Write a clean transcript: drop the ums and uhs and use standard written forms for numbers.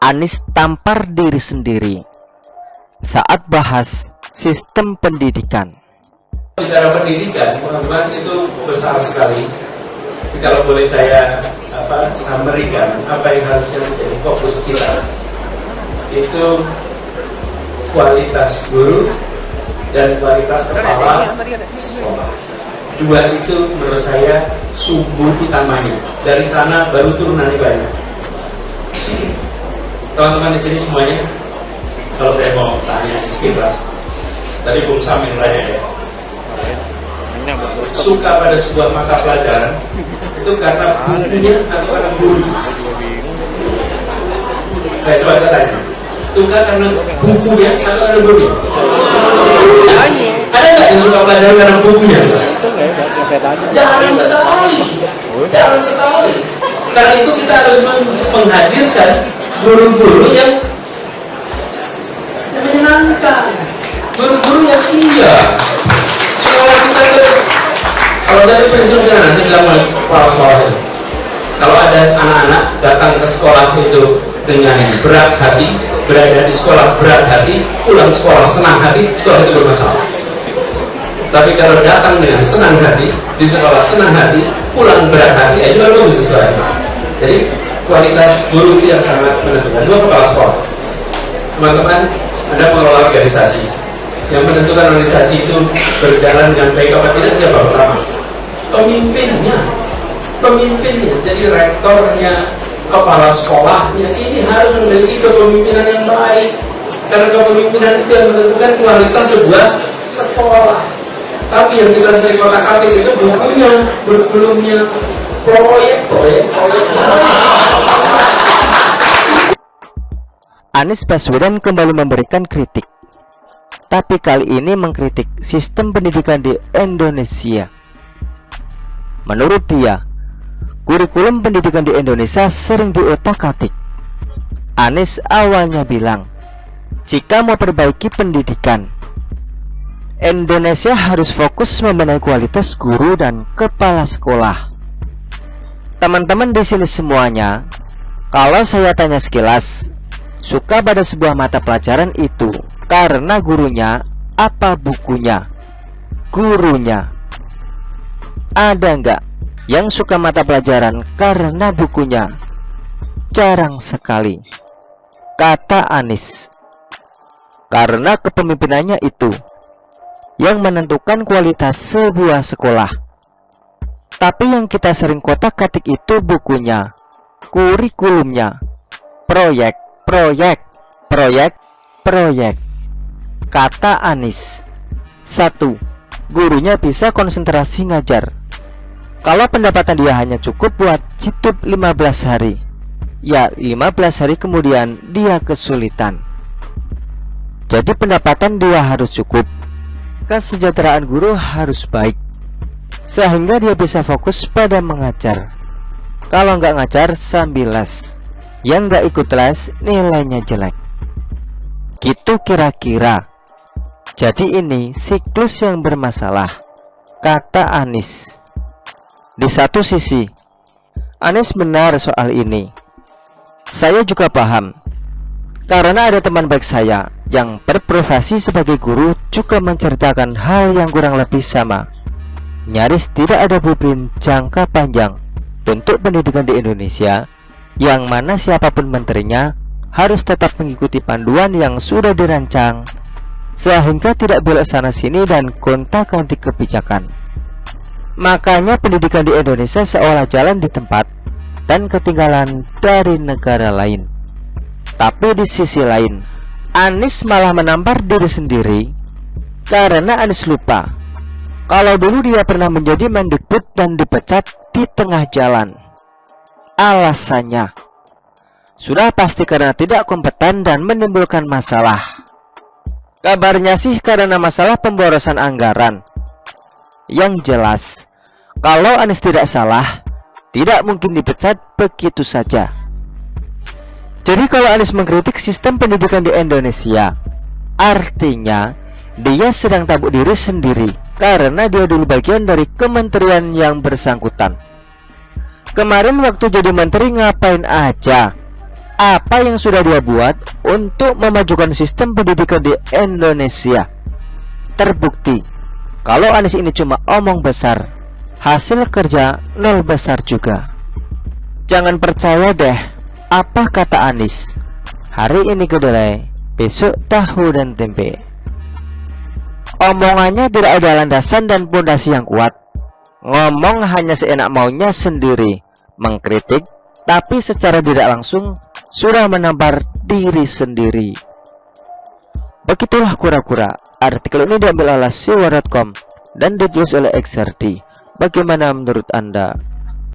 Anies tampar diri sendiri saat bahas sistem pendidikan. Bicara pendidikan, teman-teman, itu besar sekali. Jadi kalau boleh saya summary-kan apa yang harusnya menjadi fokus kita, itu kualitas guru dan kualitas kepala sekolah. Dua itu menurut saya sumber utamanya. Dari sana baru turunannya banyak. Teman-teman di sini semuanya, kalau saya mau tanya sekilas, tadi Bung Sam yang tanya ya, suka pada sebuah mata pelajaran itu karena bukunya atau karena guru? Saya coba tanya, suka karena bukunya atau karena guru? Ada nggak yang suka pelajaran karena bukunya? Jangan sekali, jangan sekali. Karena itu kita harus menghadirkan guru-guru yang menyenangkan, guru-guru yang sekolah kita terus. Kalau saya prinsip saya bilang kepala sekolah itu, kalau ada anak-anak datang ke sekolah itu dengan berat hati, berada di sekolah berat hati, pulang sekolah senang hati, sekolah itu bermasalah. Tapi kalau datang dengan senang hati, di sekolah senang hati, pulang berat hati, itu baru bagus sekolah. Jadi kualitas guru itu yang sangat menentukan. Dua, kepala sekolah. Teman-teman, Anda mengelola organisasi. Yang menentukan organisasi itu berjalan dengan baik apa tidak, siapa pertama? Pemimpinnya. Jadi rektornya, kepala sekolahnya, ini harus memiliki kepemimpinan yang baik. Karena kepemimpinan itu yang menentukan kualitas sebuah sekolah. Tapi yang kita sering kotak-katik itu bukunya, belumnya proyek. Anies Baswedan kembali memberikan kritik, tapi kali ini mengkritik sistem pendidikan di Indonesia. Menurut dia, kurikulum pendidikan di Indonesia sering diotak-atik. Anies awalnya bilang, jika mau perbaiki pendidikan, Indonesia harus fokus membenahi kualitas guru dan kepala sekolah. Teman-teman di sini semuanya, kalau saya tanya sekilas, suka pada sebuah mata pelajaran itu karena gurunya apa bukunya? Gurunya. Ada nggak yang suka mata pelajaran karena bukunya? Jarang sekali, kata Anies. Karena kepemimpinannya itu yang menentukan kualitas sebuah sekolah. Tapi yang kita sering kotak-katik itu bukunya, kurikulumnya, proyek. Kata Anies. 1. Gurunya bisa konsentrasi ngajar. Kalau pendapatan dia hanya cukup buat hidup 15 hari, ya 15 hari kemudian dia kesulitan. Jadi pendapatan dia harus cukup, kesejahteraan guru harus baik, sehingga dia bisa fokus pada mengajar. Kalau nggak ngajar sambil les, yang nggak ikut les nilainya jelek. Gitu kira-kira. Jadi ini siklus yang bermasalah, kata Anies. Di satu sisi, Anies benar soal ini. Saya juga paham, karena ada teman baik saya yang berprofesi sebagai guru juga menceritakan hal yang kurang lebih sama. Nyaris tidak ada blueprint jangka panjang untuk pendidikan di Indonesia, yang mana siapapun menterinya harus tetap mengikuti panduan yang sudah dirancang, sehingga tidak belok sana sini dan gonta-ganti kebijakan. Makanya pendidikan di Indonesia seolah jalan di tempat dan ketinggalan dari negara lain. Tapi di sisi lain, Anies malah menampar diri sendiri karena Anies lupa kalau dulu dia pernah menjadi Mendikbud dan dipecat di tengah jalan. Alasannya sudah pasti karena tidak kompeten dan menimbulkan masalah. Kabarnya sih karena masalah pemborosan anggaran. Yang jelas, kalau Anies tidak salah, tidak mungkin dipecat begitu saja. Jadi kalau Anies mengkritik sistem pendidikan di Indonesia, artinya Dia sedang tabuk diri sendiri karena dia dulu bagian dari kementerian yang bersangkutan. Kemarin waktu jadi menteri ngapain aja? Apa yang sudah dia buat untuk memajukan sistem pendidikan di Indonesia? Terbukti kalau Anies ini cuma omong besar, hasil kerja nol besar juga. Jangan percaya deh apa kata Anies. Hari ini kedelai, besok tahu dan tempe. Omongannya tidak ada landasan dan pondasi yang kuat. Ngomong hanya seenak maunya sendiri, mengkritik, tapi secara tidak langsung sudah menampar diri sendiri. Begitulah kura-kura. Artikel ini diambil oleh siwa.com dan ditulis oleh XRD. Bagaimana menurut Anda?